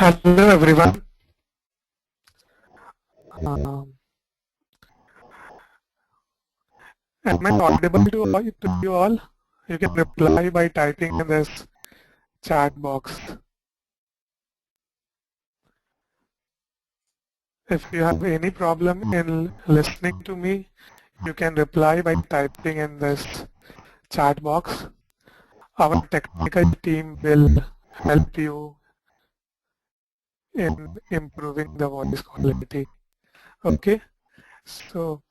Hello everyone. Um, am I audible to you all? You can reply by typing in this chat box. If you have any problem in listening to me, you can reply by typing in this chat box. Our technical team will help you in improving the voice quality. Okay, so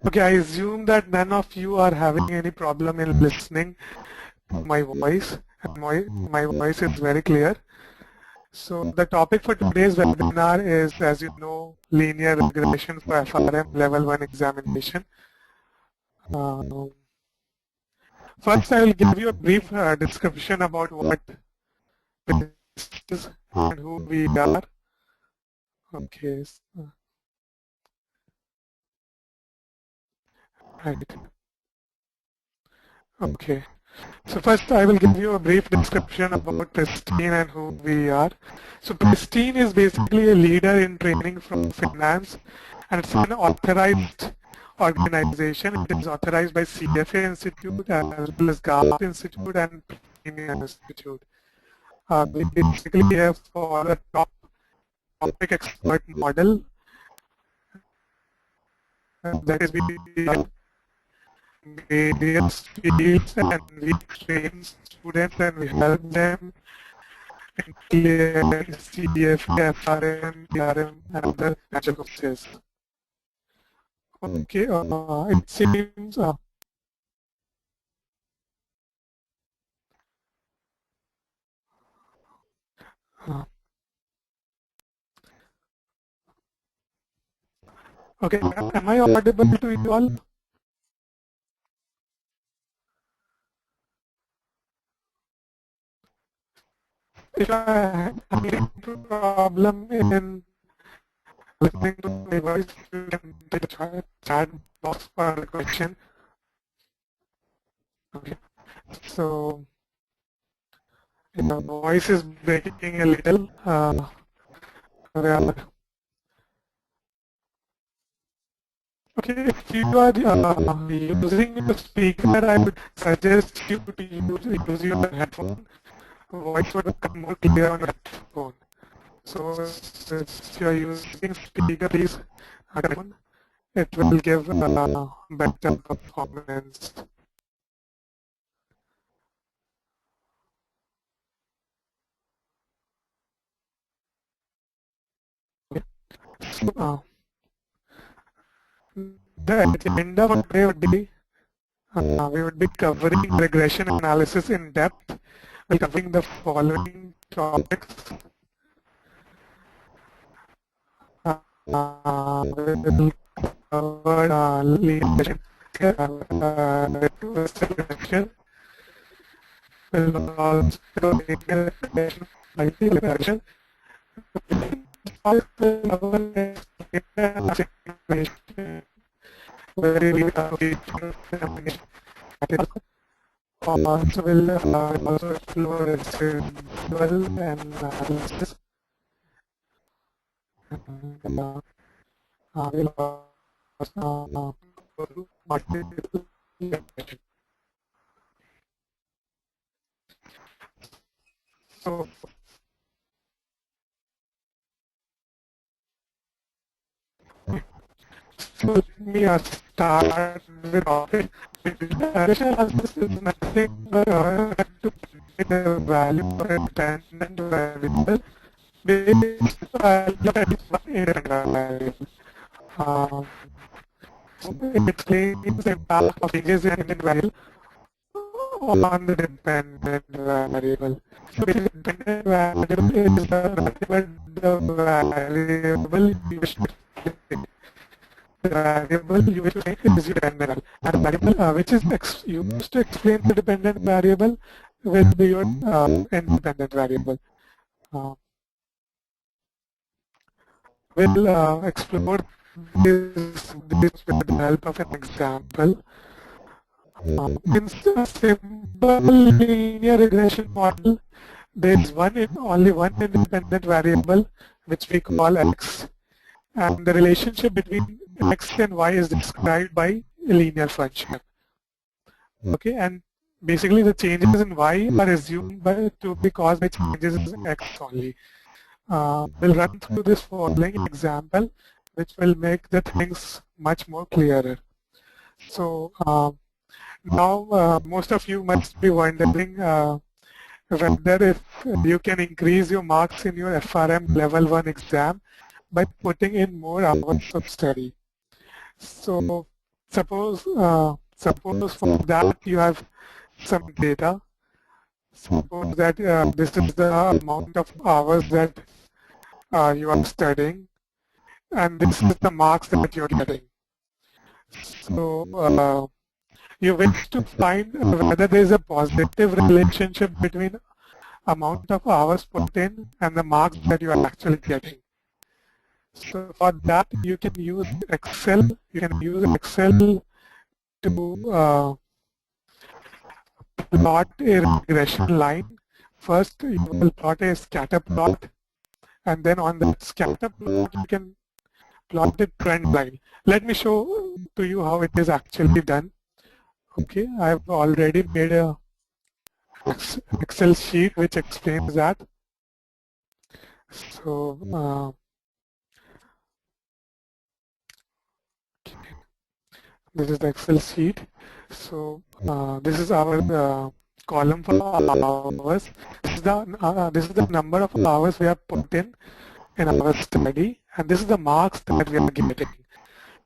okay, I assume that none of you are having any problem in listening to my voice, and my voice is very clear. So the topic for today's webinar is, as you know, linear regression for FRM level 1 examination. First, I will give you a brief description about what this is and who we are. Okay. Right. Okay. So first I will give you a brief description about Pristine and who we are. So Pristine is basically a leader in training from finance, and it's an authorized organization. It is authorized by CFA Institute as well as GAP Institute and Premium Institute. We basically have for a topic expert model, that is, we have various fields and we train students and we help them in clear CFA, FRM, PRM, and other natural courses. Okay, it seems okay, am I audible to you all? If I have any problem in listening to my voice, you can take the chat box for the question. Okay, so your voice is breaking a little. Okay, if you are using a speaker, I would suggest you to use your headphone. Voice would come more clear on your headphone. So if you are using speaker, please headphone. It will give better performance. Okay. So the agenda for today would be we would be covering regression analysis in depth. We're covering the following topics. We will cover linear regression. We'll also cover linear regression, regression. Where we also will also explore residual analysis. We'll also go to multiple regression. So let me start with topic. Regression analysis is nothing but to predict the value for a dependent variable based on one independent variable. It explains the impact of changes in independent variable on the dependent variable. So basically, dependent variable is the variable you wish to explain. The variable you wish to explain is your dependent variable, and the variable which is used to explain the dependent variable will be your independent variable. We'll explore this with the help of an example. In a simple linear regression model, there is only one independent variable which we call x, and the relationship between x and y is described by a linear function. Okay, and basically the changes in y are assumed to be caused by changes in x only. We'll run through this following example, which will make the things much more clearer. So now most of you must be wondering whether if you can increase your marks in your FRM level 1 exam by putting in more hours of study. So suppose for that you have some data. Suppose that this is the amount of hours that you are studying, and this is the marks that you're getting. So you wish to find whether there is a positive relationship between amount of hours put in and the marks that you are actually getting. So for that you can use Excel. You can use Excel to plot a regression line. First you will plot a scatter plot, and then on that scatter plot you can plot a trend line. Let me show to you how it is actually done. Okay, I've already made a Excel sheet which explains that. So this is the Excel sheet. So this is our column for hours. This is the number of hours we have put in our study, and this is the marks that we are getting.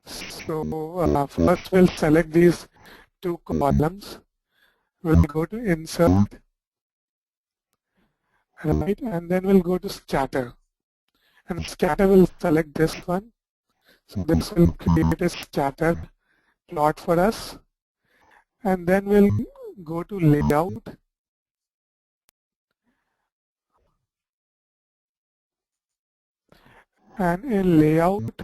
So first we'll select these two columns. We'll go to insert, right, and then we'll go to scatter, and scatter will select this one. So this will create a scatter plot for us, and then we'll go to layout, and in layout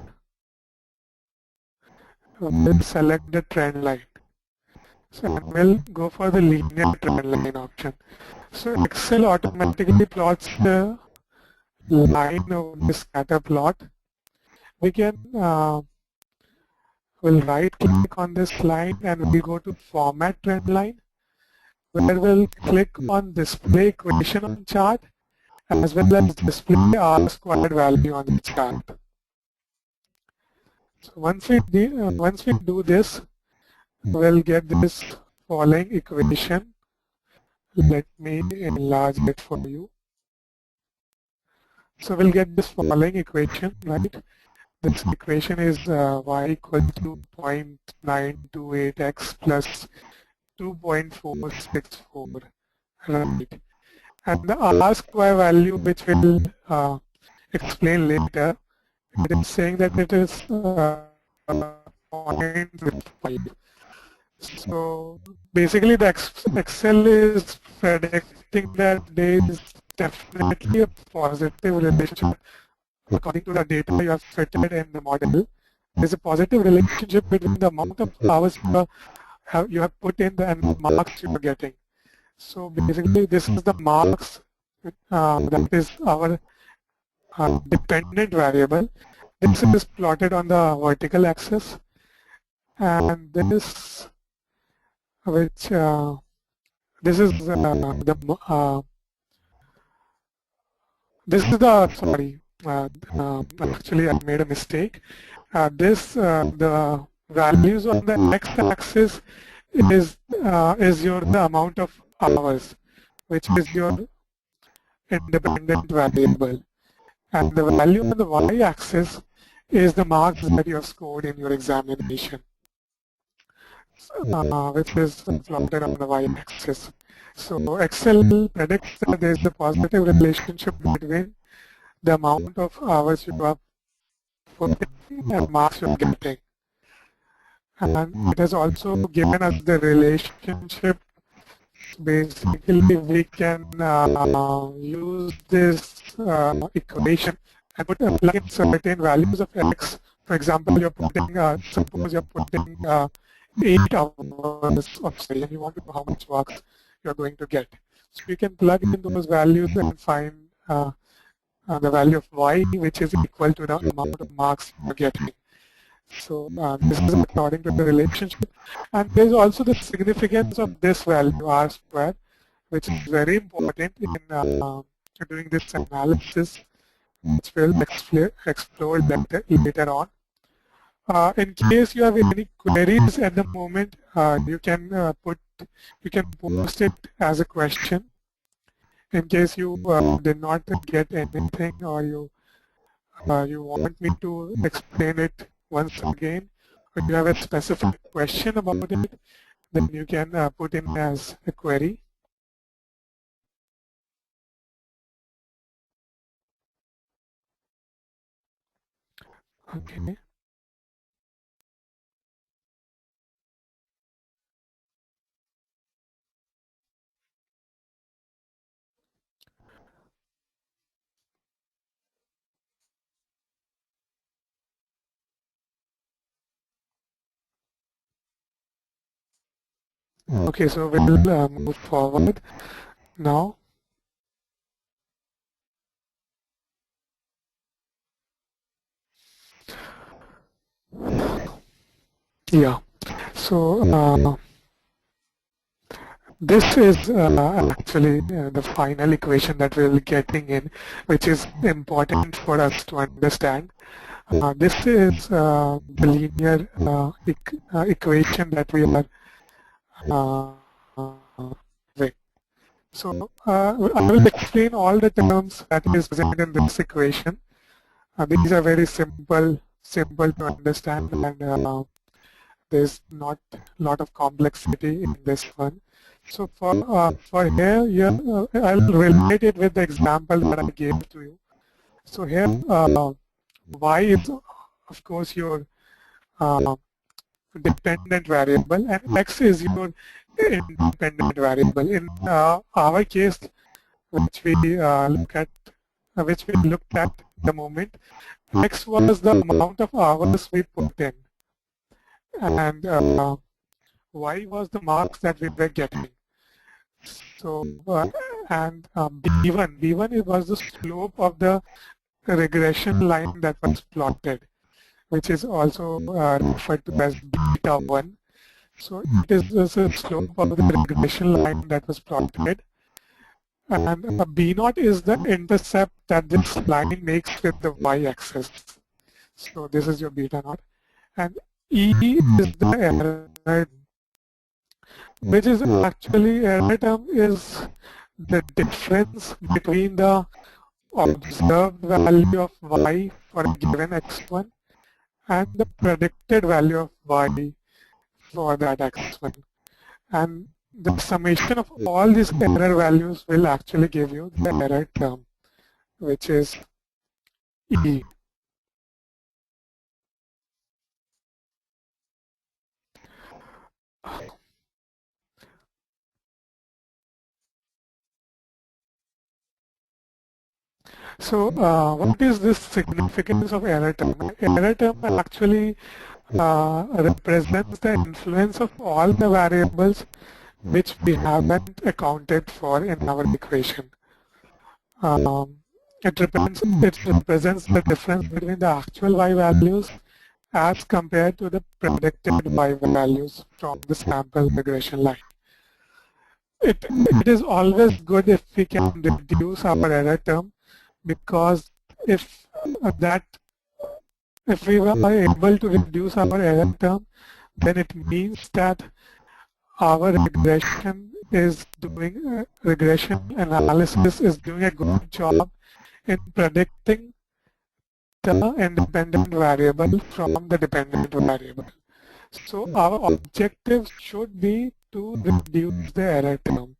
we'll select the trend line. So and we'll go for the linear trend line option. So Excel automatically plots the line of the scatter plot. We can we'll right click on this line and we'll go to format trend line, where we'll click on display equation on chart as well as display R squared value on the chart. So once we do this, we'll get this following equation. Let me enlarge it for you. So we'll get this following equation, right? This equation is y equal to 0.928x plus 2.464, right? And the R square value, which we'll explain later, it is saying that it is 0.5. So basically the Excel is predicting that there is definitely a positive relationship according to the data you have fitted in the model. There is a positive relationship between the amount of hours you have put in and the marks you are getting. So basically this is the marks that is our dependent variable. This is plotted on the vertical axis, and this which this is sorry, actually I made a mistake. The values on the x-axis is the amount of hours, which is your independent variable, and the value on the y-axis is the marks that you have scored in your examination, which is plotted on the y-axis. So Excel predicts that there is a positive relationship between the amount of hours you have put in and marks you are getting. And it has also given us the relationship. Basically, we can use this equation and plug in certain values of x For example, you're putting, suppose you're putting 8 hours of study and you want to know how much marks you're going to get. So you can plug in those values and find the value of y, which is equal to the amount of marks you're getting. So this is according to the relationship. And there's also the significance of this value, r square, which is very important in doing this analysis, which we'll explore later on. In case you have any queries at the moment, you can post it as a question. In case you did not get anything, or you want me to explain it once again, or you have a specific question about it, then you can put in as a query. Okay. Okay, so we'll move forward now. Yeah. So this is actually the final equation that we'll be getting in, which is important for us to understand. This is the linear equation that we are with. So I will explain all the terms that is present in this equation. These are very simple to understand, and there's not a lot of complexity in this one. So for here, I'll relate it with the example that I gave to you. So here, y is of course your dependent variable, and x is your independent variable. In our case, which we looked at the moment, x was the amount of hours we put in, and y was the marks that we were getting. So B1 was the slope of the regression line that was plotted, which is also referred to as beta 1. So it is the slope of the regression line that was plotted, and B0 is the intercept that this line makes with the y-axis. So this is your beta naught, and E is the error, which is actually error term is the difference between the observed value of y for a given x1 and the predicted value of y for that x1. And the summation of all these error values will actually give you the error term, which is E. So what is this significance of error term? Error term actually represents the influence of all the variables which we haven't accounted for in our equation. It represents the difference between the actual y values as compared to the predicted y values from the sample regression line. It is always good if we can reduce our error term, because if we were able to reduce our error term, then it means that our regression analysis is doing a good job in predicting the independent variable from the dependent variable. So our objective should be to reduce the error term.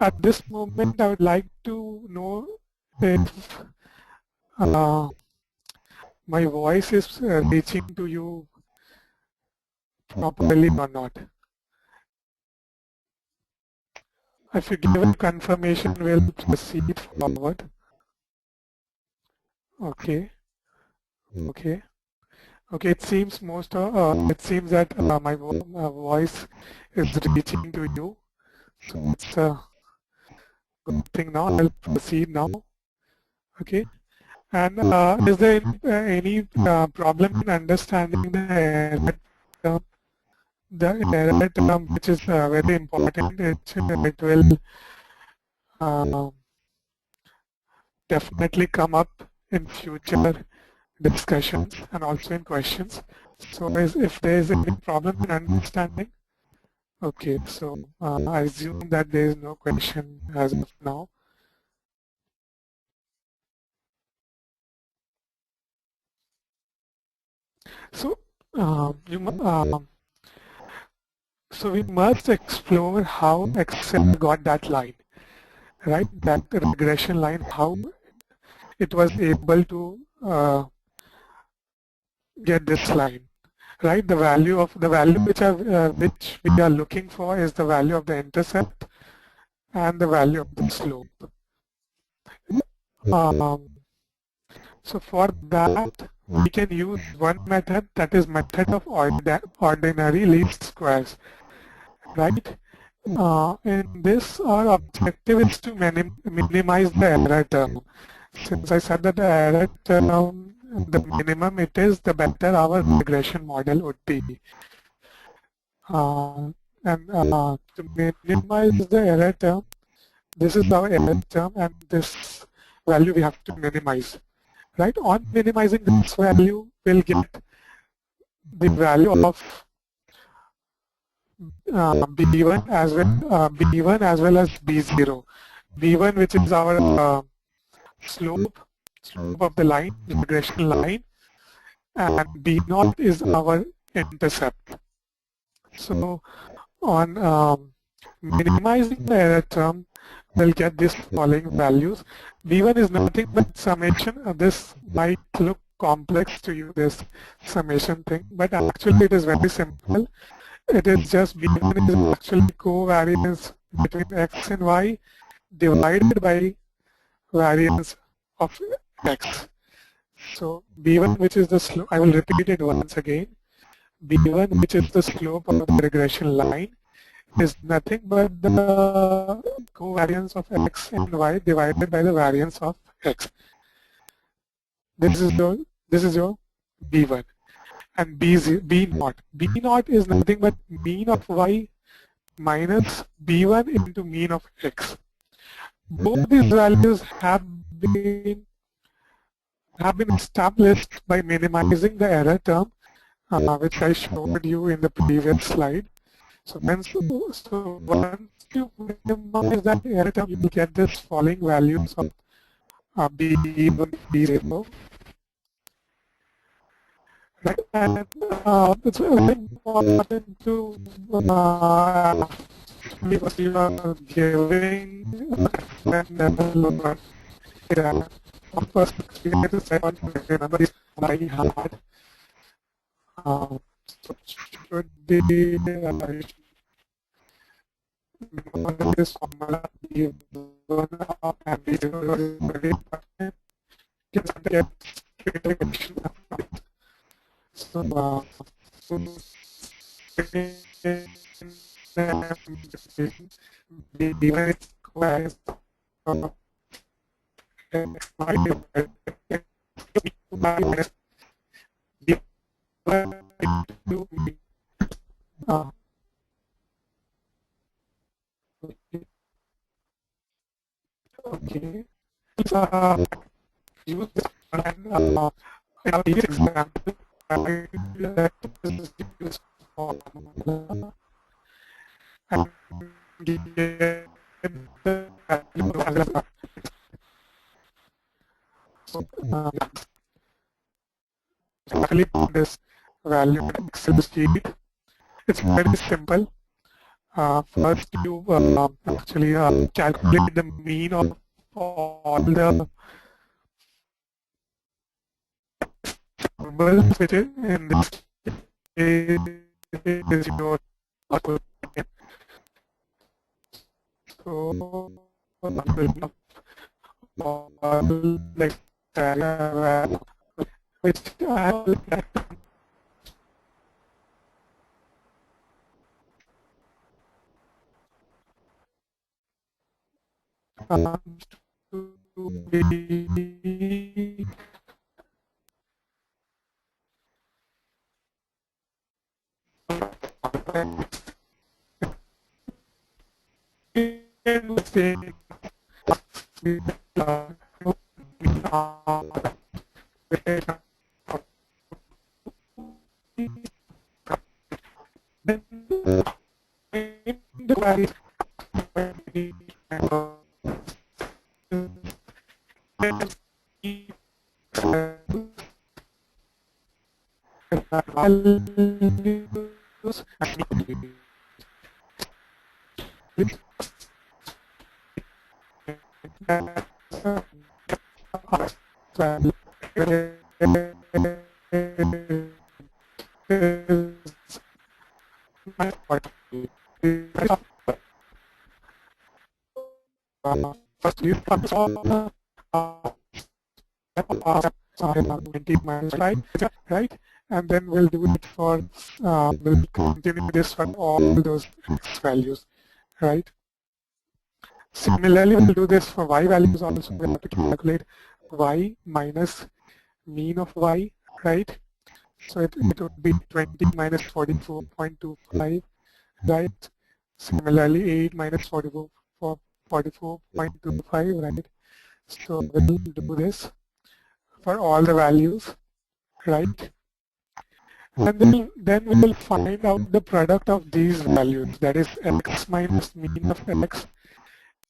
At this moment, I would like to know if my voice is reaching to you properly or not. If you give a confirmation, we'll proceed forward. Okay. Okay. Okay, it seems it seems that my voice is reaching to you. So it's a good thing now. I'll proceed now. Okay. And is there any problem in understanding term, the error term, which is very important? It will uh, definitely come up in future discussions and also in questions. So if there is any problem in understanding, okay, so I assume that there is no question as of now. So so we must explore how Excel got that line, right? That regression line, how it was able to get this line, right? The value which we are looking for is the value of the intercept and the value of the slope. Um, so for that, we can use one method, that is method of ordinary least squares, right? In this, our objective is to minimize the error term. Since I said that the error term, the minimum it is, the better our regression model would be. To minimize the error term, this is our error term, and this value we have to minimize. Right? On minimizing this value, we'll get the value of B1 as B1 as well as B0. B1, which is our slope of the line, regression line, and B0 is our intercept. So on minimizing the error term, we'll get these following values. B1 is nothing but summation. This might look complex to you, this summation thing, but actually it is very simple. It is just B1 is actually covariance between X and Y divided by variance of X. So B1, which is the slope, I will repeat it once again. B1, which is the slope of the regression line, is nothing but the covariance of X and Y divided by the variance of X. This is your B1. And B0. B0 is nothing but mean of Y minus B1 into mean of X. Both these values have been established by minimizing the error term, which I showed you in the previous slide. So once you minimize that error term, you will get this following values of B1, B0. Right, and it's very important to because you are giving of course you get to say remember this very hard. So should be this formula B1 and B0 is very important. You can get straight equation from it. So, B1 is square of X minus B1 into okay. Use this and in our previous example, I let this formula and get the value. So, actually put this value in Excel sheet. It's very simple. First, you actually calculate the mean of all the variables, which is in this case is your output. So, all like which I have looked at to be in the same then the query values first you right? And then we'll do it for, we'll continue this for all those x values, right? Similarly, we'll do this for y values also. We have to calculate y minus mean of y, right? So it would be 20 minus 44.25, right? Similarly, 8 minus 44.25, right? So we'll do this for all the values, right? And then we will find out the product of these values, that is x minus mean of x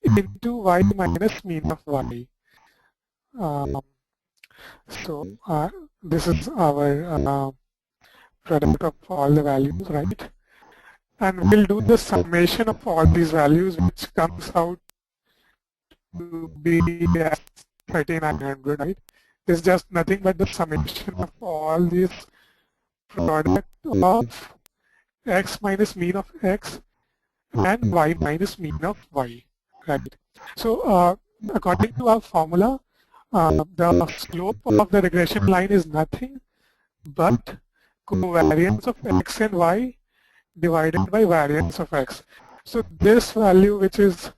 into y minus mean of y. This is our product of all the values, right? And we'll do the summation of all these values, which comes out to be as 3900, right? It's just nothing but the summation of all these product of x minus mean of x and y minus mean of y, right? So according to our formula, the slope of the regression line is nothing but covariance of x and y divided by variance of x. So this value, which is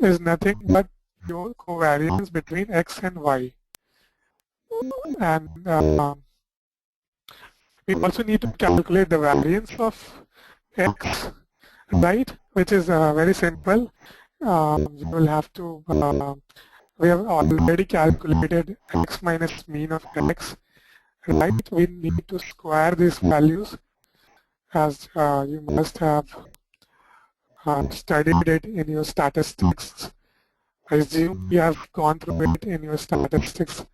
nothing but your covariance between x and y. And we also need to calculate the variance of x, right, which is very simple. You will have to, we have already calculated x minus mean of x, right? We need to square these values, as you must have studied it in your statistics. I assume you have gone through it in your statistics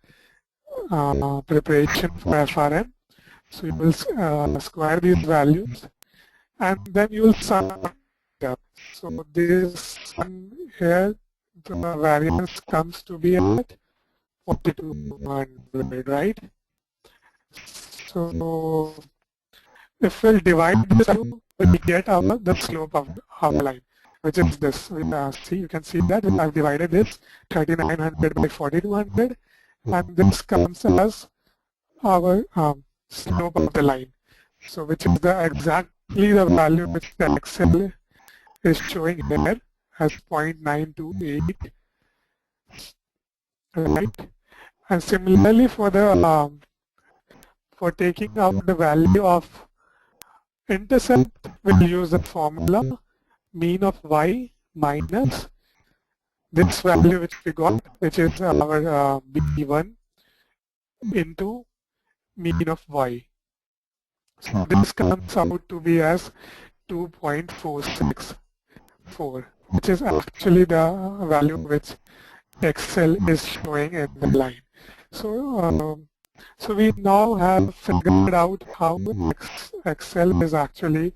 preparation for FRM. So you will square these values and then you will sum it up. So this one here, the variance comes to be at 4200, right? So if we'll divide this out, we get the slope of our line, which is this. See, you can see that I've divided this 3900 by 4200, and this comes as our slope of the line. So which is exactly the value which the Excel is showing here as 0.928, right? And similarly for the for taking out the value of intercept, we'll use the formula mean of y minus this value which we got, which is our B1 into mean of y. So this comes out to be as 2.464, which is actually the value which Excel is showing in the line. So so we now have figured out how Excel is actually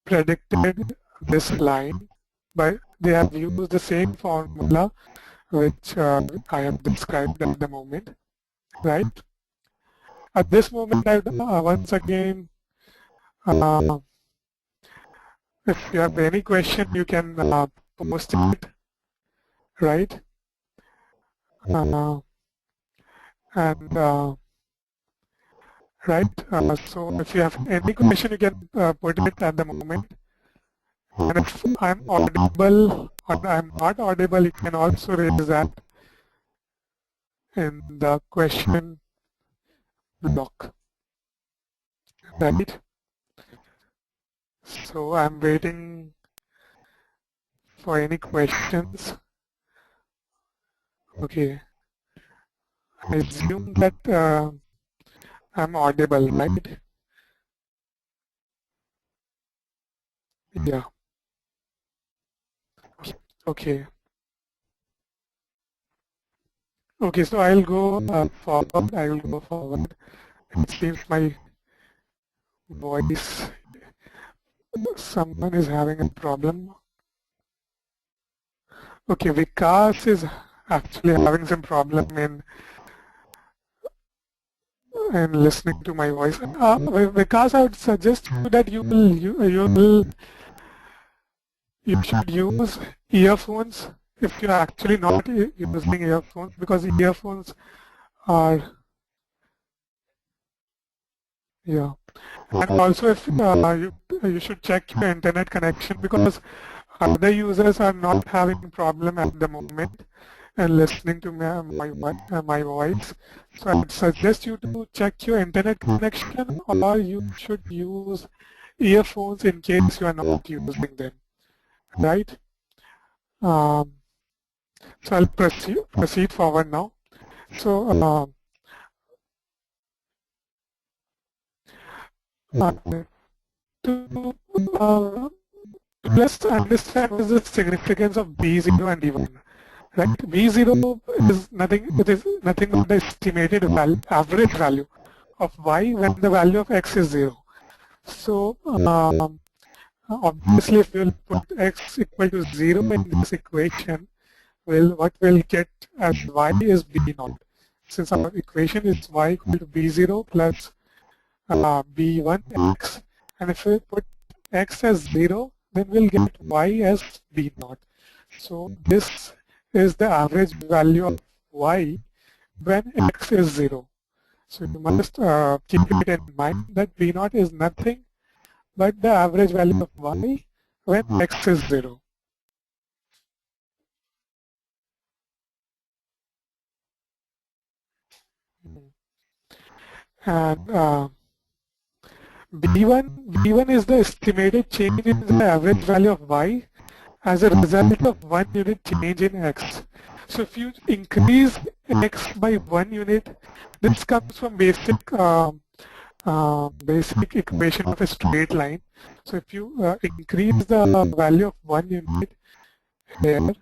predicted this line, but they have used the same formula which I have described at the moment, right? At this moment, once again, if you have any question, you can post it, right? And right, so if you have any question, you can put it at the moment. And if I'm audible or I'm not audible, you can also raise that in the question block, right? So I'm waiting for any questions. Okay, I assume that I'm audible, right? Yeah. Okay. Okay, so I'll go forward. I will go forward. It seems my voice, someone is having a problem. Okay, Vikas is actually having some problem in listening to my voice. Vikas, I would suggest you that you should use earphones if you're actually not using earphones, because earphones are, yeah. And also if you should check your internet connection, because other users are not having problem at the moment and listening to my voice. So I would suggest you to check your internet connection, or you should use earphones in case you are not using them, right? So I'll proceed forward now. So to let's understand what is the significance of B0 and B1. Right, B0 is nothing. It is nothing but the estimated value, average value of y when the value of x is 0. So obviously, if we'll put x equal to 0 in this equation, what we'll get as y is b0. Since our equation is y equal to b0 plus b1x, and if we put x as 0, then we'll get y as b0. So this is the average value of y when x is 0. So you must keep it in mind that b0 is nothing but the average value of y when x is 0. And B1 is the estimated change in the average value of y as a result of 1 unit change in x. So if you increase x by 1 unit, this comes from basic equation of a straight line. So if you increase the value of 1 unit here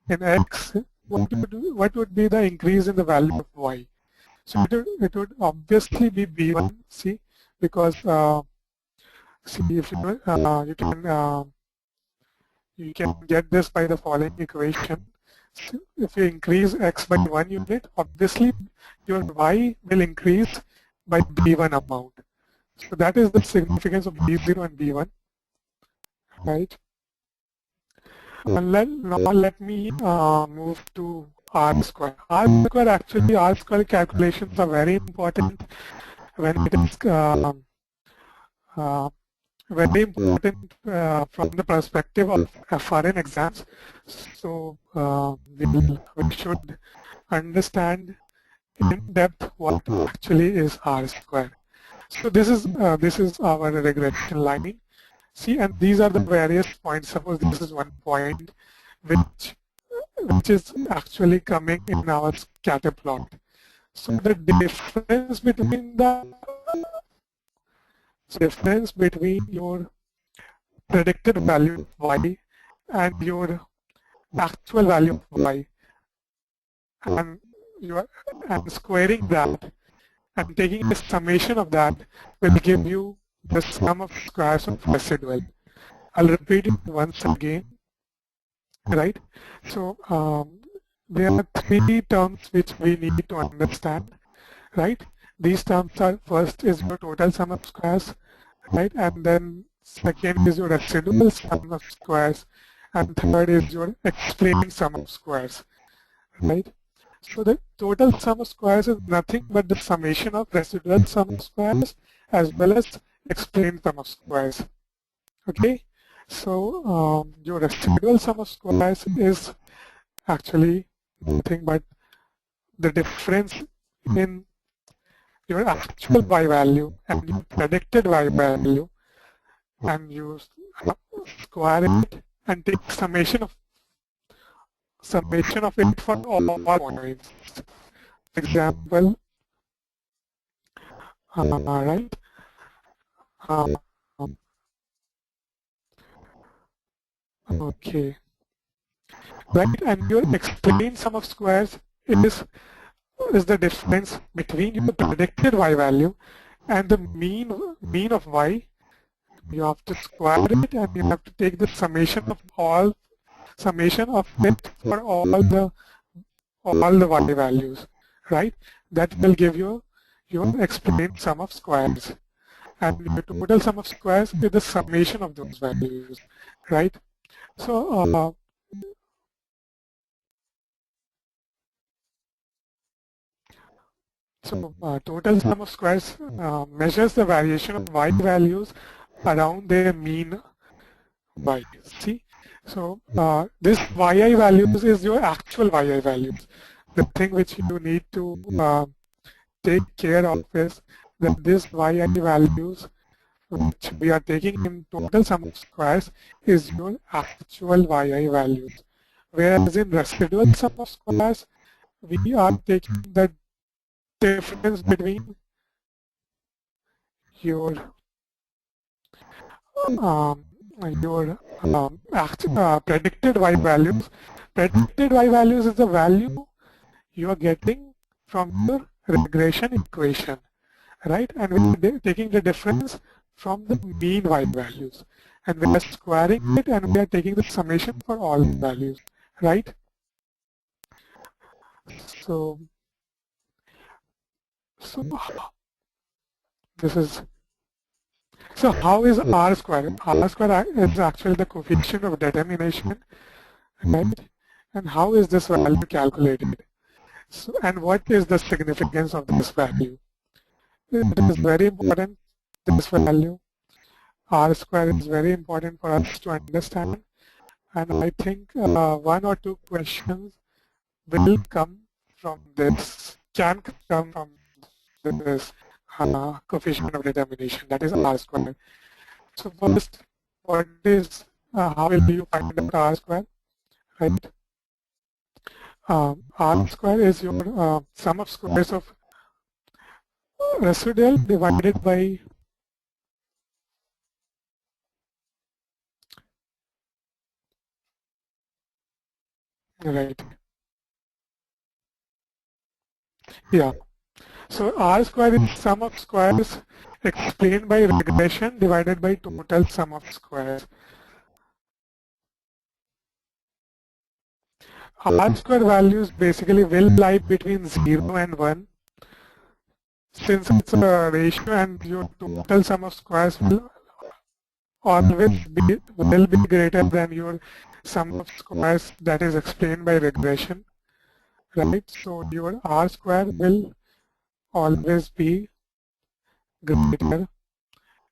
in x, what would be the increase in the value of y? So it would obviously be B1, see, because see, if you can get this by the following equation. So if you increase x by 1 unit, obviously your y will increase by B1 amount. So that is the significance of B0 and B1, right? And now let me move to R square. R square calculations are very important when it is very important from the perspective of FRM exams. So we should understand in depth what actually is R square. So this is our regression line. See, and these are the various points. Suppose this is one point which is actually coming in our scatter plot. So the difference between your predicted value of y and your actual value of y, and squaring that and taking a summation of that will give you the sum of squares of residual. I'll repeat it once again, right? So there are 3 terms which we need to understand, right? These terms are, first is your total sum of squares, right? And then second is your residual sum of squares, and third is your explaining sum of squares, right? So the total sum of squares is nothing but the summation of residual sum of squares as well as explained sum of squares. Okay, so your residual sum of squares is actually nothing but the difference in your actual y value and your predicted y value, and you square it and take summation of it for all points. For example, right? Um, okay, right, and your explained sum of squares is the difference between your predicted y value and the mean of y. You have to square it and you have to take the summation of it for all the y values, right? That will give you your explained sum of squares, and your total sum of squares is the summation of those values, right? So total sum of squares measures the variation of y values around their mean y. See, so this yi values is your actual yi values. The thing which you need to take care of is that this yi values which we are taking in total sum of squares is your actual yi values. Whereas in residual sum of squares, we are taking the difference between your predicted y values. Predicted y values is the value you are getting from your regression equation, right? And we are taking the difference from the mean y values, and we are squaring it and we are taking the summation for all values, right? So this is, so how is R square? R square is actually the coefficient of determination, right? And how is this value calculated? So, and what is the significance of this value? It is very important, this value. R square is very important for us to understand. And I think one or two questions will come from this, can come from this coefficient of determination, that is R square. So first, what is, how will you find out R square, right? R square is your sum of squares of residual divided by right. Yeah. So R square is sum of squares explained by regression divided by total sum of squares. R square values basically will lie between 0 and 1. Since it's a ratio and your total sum of squares will always be greater than your sum of squares that is explained by regression, right? So your R square will always be greater,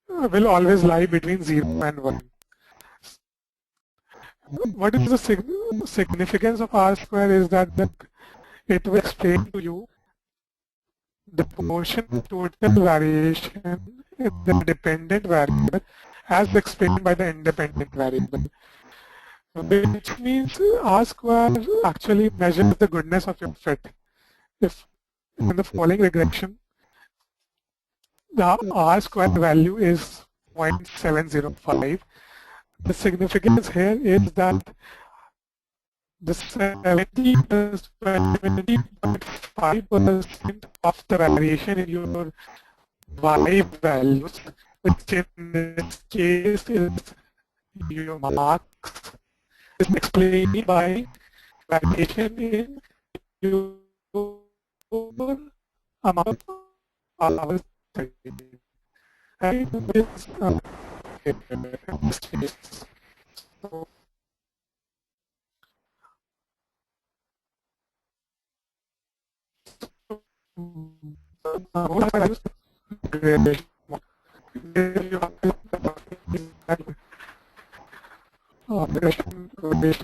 will always lie between 0 and 1. What is the significance of R square is that it will explain to you the portion of total variation in the dependent variable as explained by the independent variable, which means R square actually measures the goodness of your fit. If in the following regression, the R square value is 0.705, the significance here is that the 70.5% of the variation in your y values, which in this case is your marks, is explained by variation in your amount of hours studied. Right? This, in this case. So, Most values regression model. There you have regression is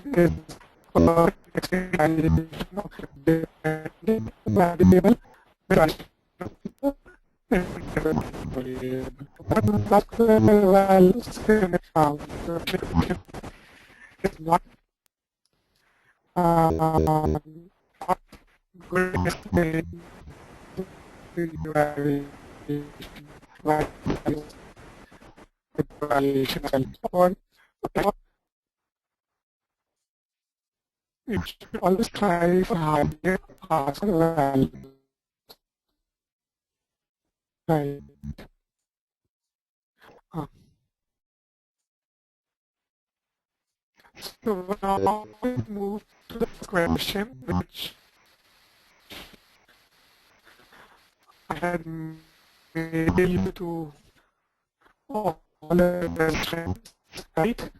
perfect explanation of dependent variable but values is not not good explanation evaluation or you should always try for higher faster values. Right. So now we move to the question which I had made you to all the questions, right?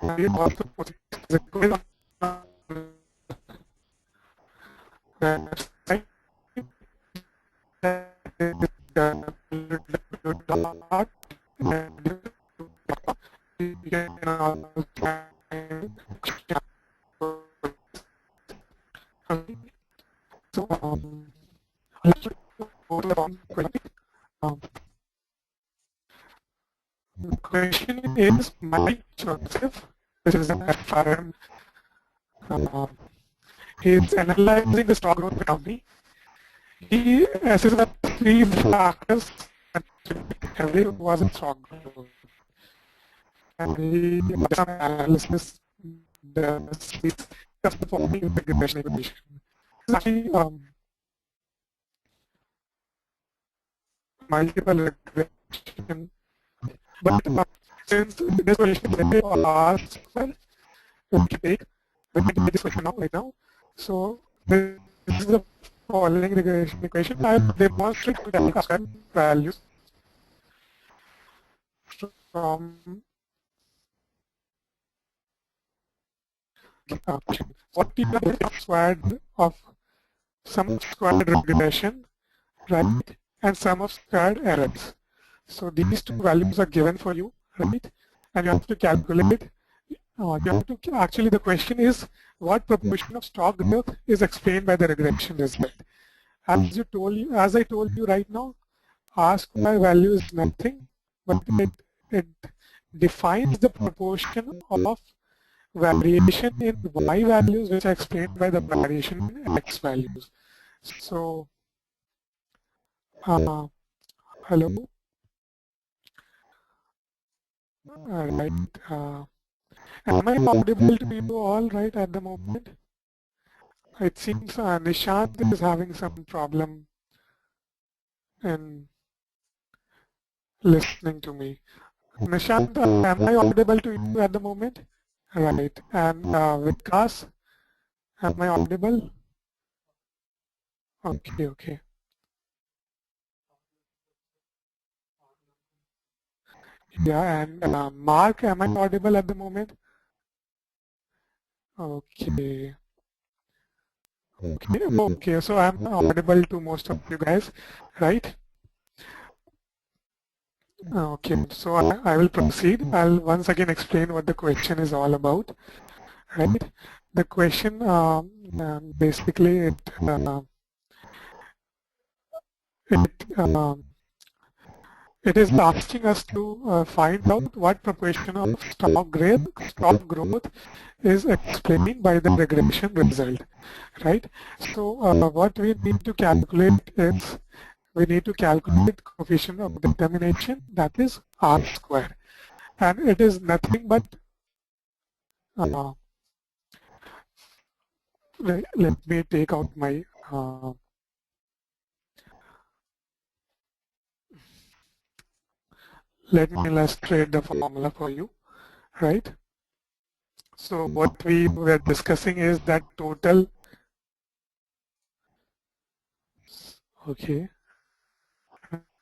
And you also put the quiz on the website. You can also so the question is Mike Joseph, which is an FRM. He's analyzing the stock growth of the company. He assesses that three factors that heavily was in stock growth. And he does some analysis the performing regression equation. It's actually multiple regression. But since this question is very asked, well, we can take this question now, right now. So this is the following regression equation. I demonstrate the values from what you have squared of sum of squared regression, right, and sum of squared errors. So these two values are given for you, right, and you have to calculate. Actually, the question is what proportion of stock growth is explained by the regression result. As I told you right now, R square value is nothing, but it defines the proportion of variation in y values which are explained by the variation in x values. So, hello. Right. Am I audible to you all right at the moment? It seems Nishant is having some problem in listening to me. Nishant, am I audible to you at the moment? Right. And Vikas, am I audible? Okay, okay. Yeah, and Mark, am I audible at the moment? Okay. Okay, so I'm audible to most of you guys, right? Okay, so I will proceed. I'll once again explain what the question is all about, right? The question basically it is asking us to find out what proportion of stock growth is explained by the regression result, right? So what we need to calculate is we need to calculate coefficient of determination, that is R square, and it is nothing but let me take out my let me illustrate the formula for you, right? So what we were discussing is that total, okay,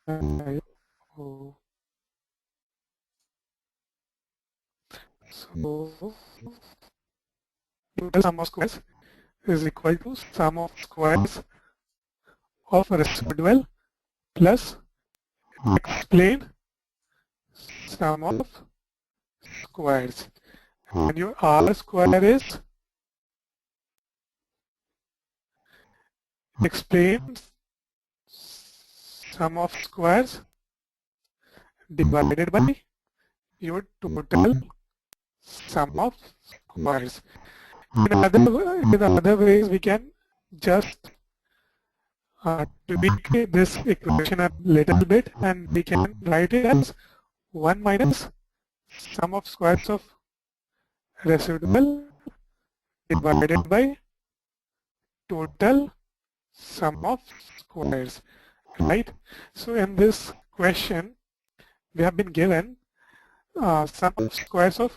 so total sum of squares is equal to sum of squares of residual plus explain sum of squares. And your R square is explain sum of squares divided by your total sum of squares. In other ways, we can just tweak this equation a little bit, and we can write it as 1 minus sum of squares of residual divided by total sum of squares, right? So in this question, we have been given sum of squares of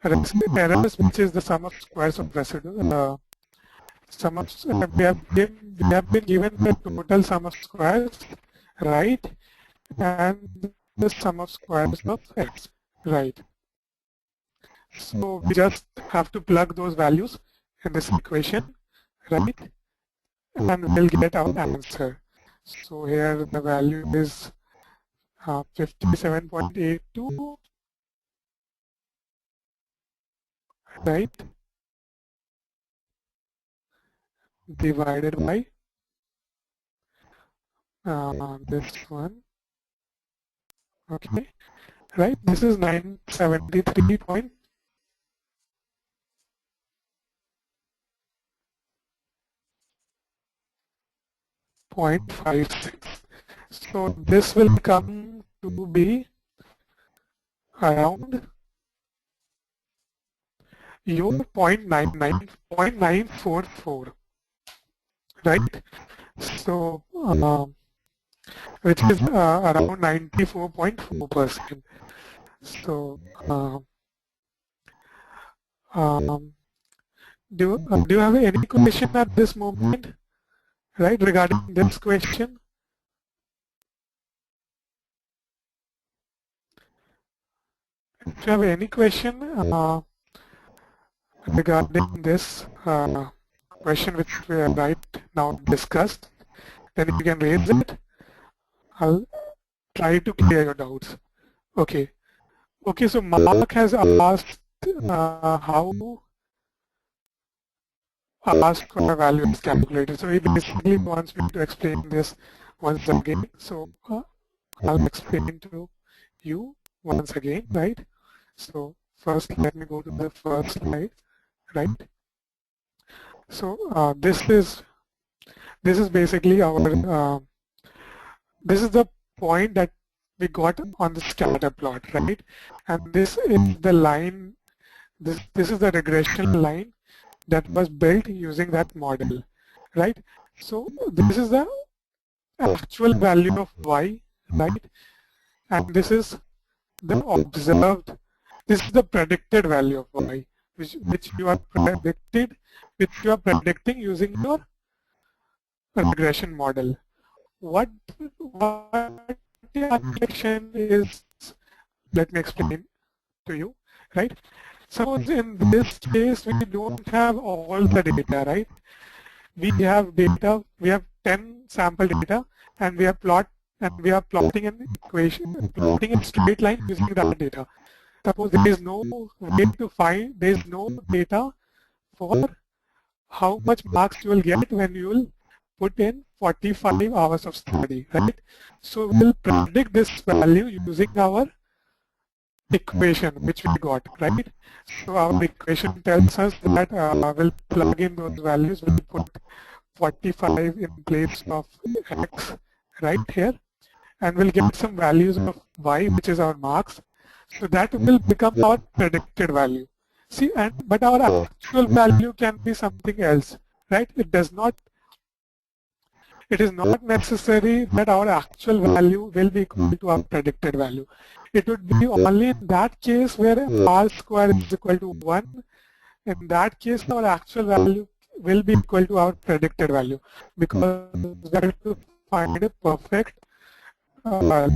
errors, which is the sum of squares of residual. We have been given the total sum of squares, right, and the sum of squares of x, right. So we just have to plug those values in this equation, right, and we'll get our answer. So here the value is 57.82, right, divided by this one, okay, right, this is 973.56. So this will come to be around your 0.944, right? So which is around 94.4%. So do you have any question at this moment, right, regarding this question? If you have any question regarding this question which we have right now discussed, then you can raise it. I'll try to clear your doubts. Okay. Okay, so Mark has asked how R square value is calculated. So he basically wants me to explain this once again. So I'll explain to you once again, right? So first let me go to the first slide, right? So this is basically our this is the point that we got on the scatter plot, right? And this is the line, this is the regression line that was built using that model, right? So this is the actual value of y, right? And this is the observed, this is the predicted value of y, which you are predicting using your regression model. What the application is, let me explain to you, right? Suppose in this case we don't have all the data, right? We have data, we have 10 sample data, and we are plotting an equation, plotting a straight line using that data. Suppose there is no way to find, there is no data for how much marks you will get when you will put in 45 hours of study, right? So we'll predict this value using our equation which we got, right? So our equation tells us that we'll plug in those values, we'll put 45 in place of x right here, and we'll get some values of y, which is our marks. So that will become our predicted value. See, but our actual value can be something else, right? It is not necessary that our actual value will be equal to our predicted value. It would be only in that case where r square is equal to 1. In that case, our actual value will be equal to our predicted value, because we have to find a perfect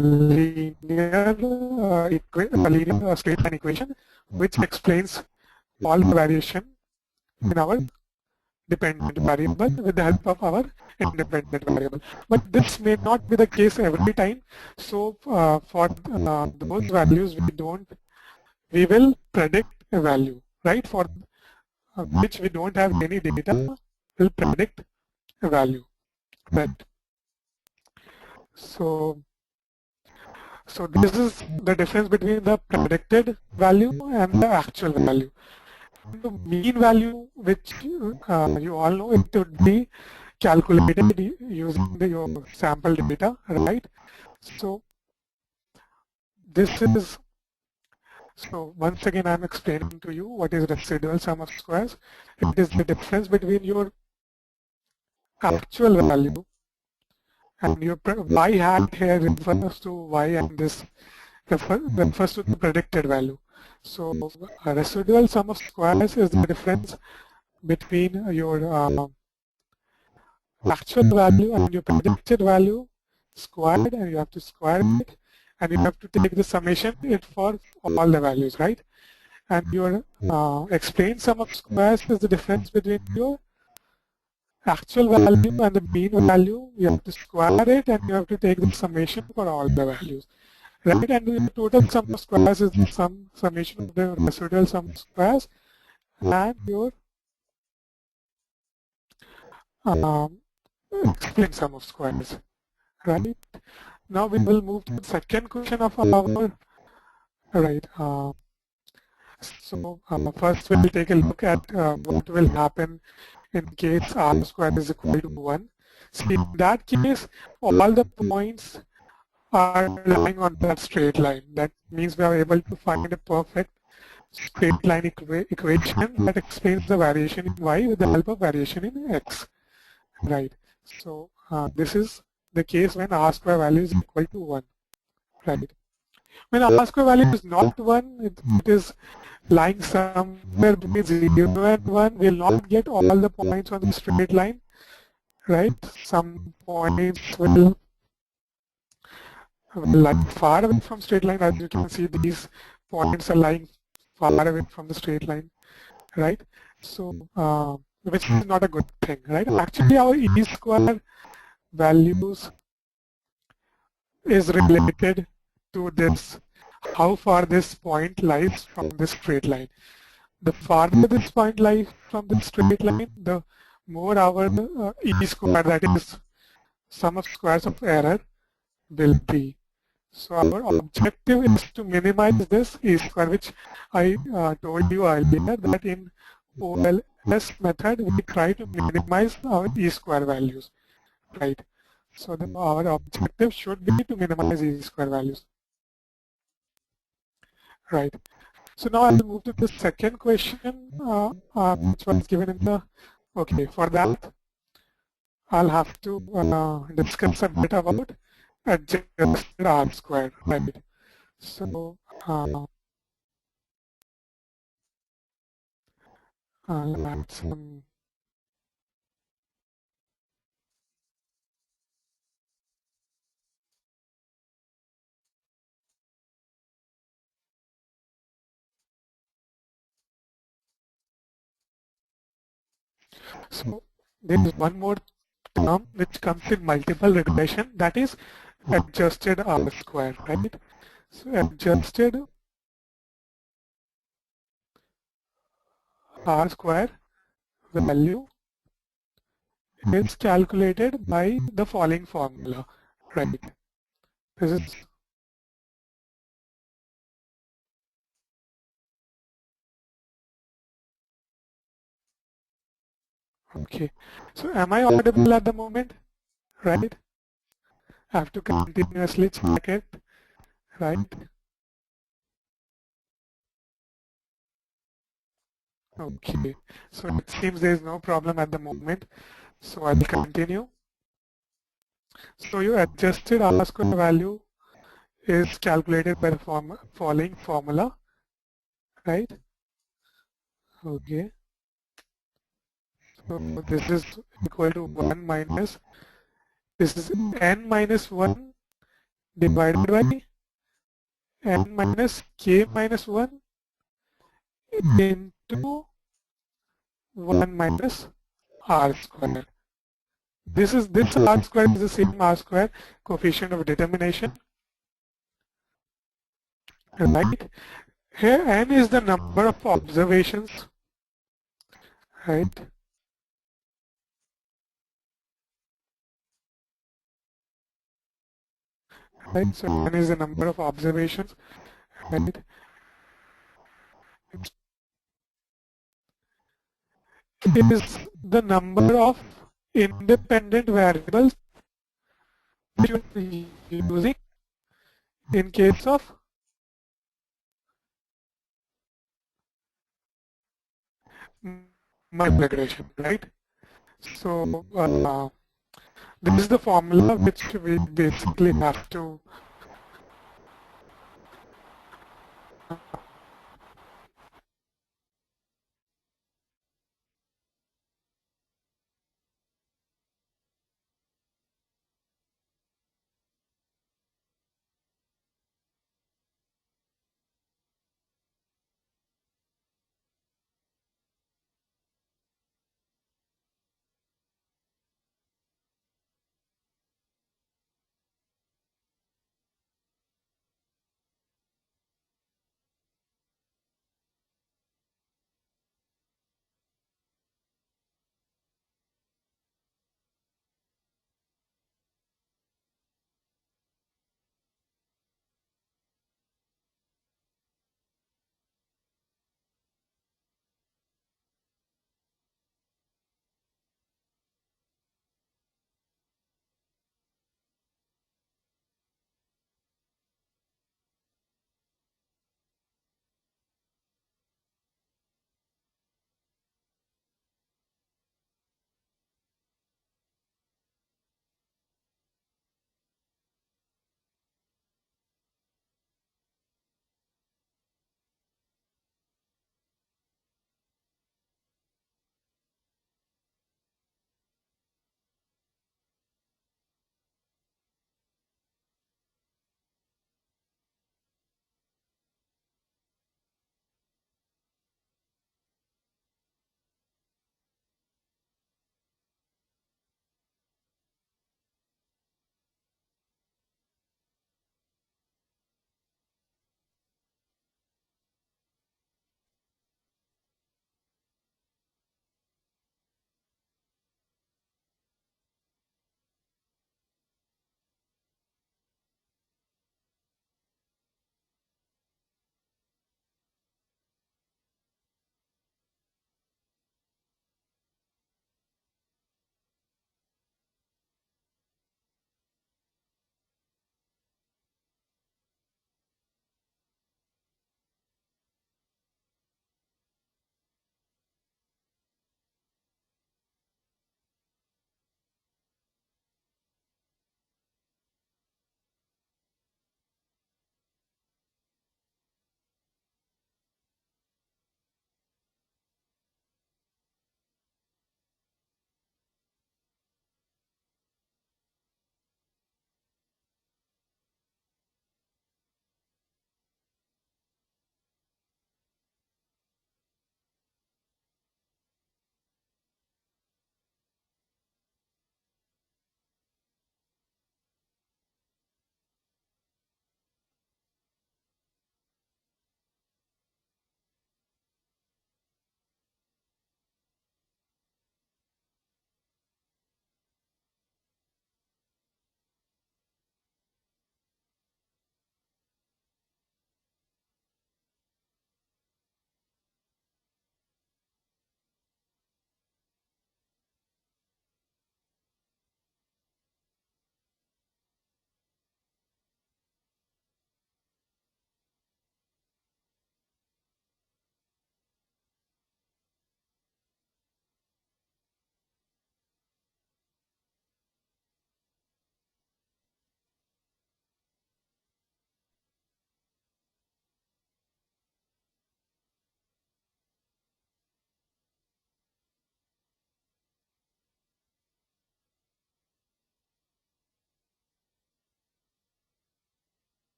linear straight line equation which explains all the variation in our dependent variable with the help of our independent variable. But this may not be the case every time. So for those values we will predict a value, right? For which we don't have any data, we'll predict a value, right? So this is the difference between the predicted value and the actual value. The mean value, which you all know, it would be calculated using your sample data, right? So once again I'm explaining to you what is residual sum of squares. It is the difference between your actual value and your y hat here refers to y, and this refers to the predicted value. So a residual sum of squares is the difference between your actual value and your predicted value squared, and you have to square it, and you have to take the summation it for all the values, right? And your explained sum of squares is the difference between your actual value and the mean value. You have to square it, and you have to take the summation for all the values, right? And your total sum of squares is the summation of the residual sum of squares and your explained sum of squares, right? Now we will move to the second question of our, right? First we'll take a look at what will happen in case r squared is equal to 1. See, in that case, all the points are lying on that straight line. That means we are able to find a perfect straight line equation that explains the variation in y with the help of variation in x, right? So this is the case when r square value is equal to 1, right? When r square value is not 1, it is lying somewhere between 0 and 1. We will not get all the points on the straight line, right? Some points will lie far away from straight line. As you can see, these points are lying far away from the straight line, right? So which is not a good thing, right? Actually, our e square values is related to this, how far this point lies from this straight line. The farther this point lies from the straight line, the more our e square, that is sum of squares of error, will be. So our objective is to minimize this e square, which I told you earlier that in OLS method we try to minimize our e square values, right? So our objective should be to minimize e square values, right? So now I'll move to the second question, which was given in the, okay, for that I'll have to discuss a bit about adjusted r squared, right? So I'll add some So there is one more term which comes in multiple regression, that is adjusted r square, right? So adjusted r square value is calculated by the following formula, right? This is okay. So am I audible at the moment, right? I have to continuously check it, right? Okay, so it seems there is no problem at the moment, so I will continue. So your adjusted r square value is calculated by the following formula, right? Okay. So this is equal to 1 minus, this is n minus 1 divided by n minus k minus 1 into 1 minus R square. This R square is the same R square coefficient of determination, right? Here n is the number of observations, right? Right, so n is the number of observations, right? It is the number of independent variables which you are using in case of multiple regression, right? So this is the formula which we basically have to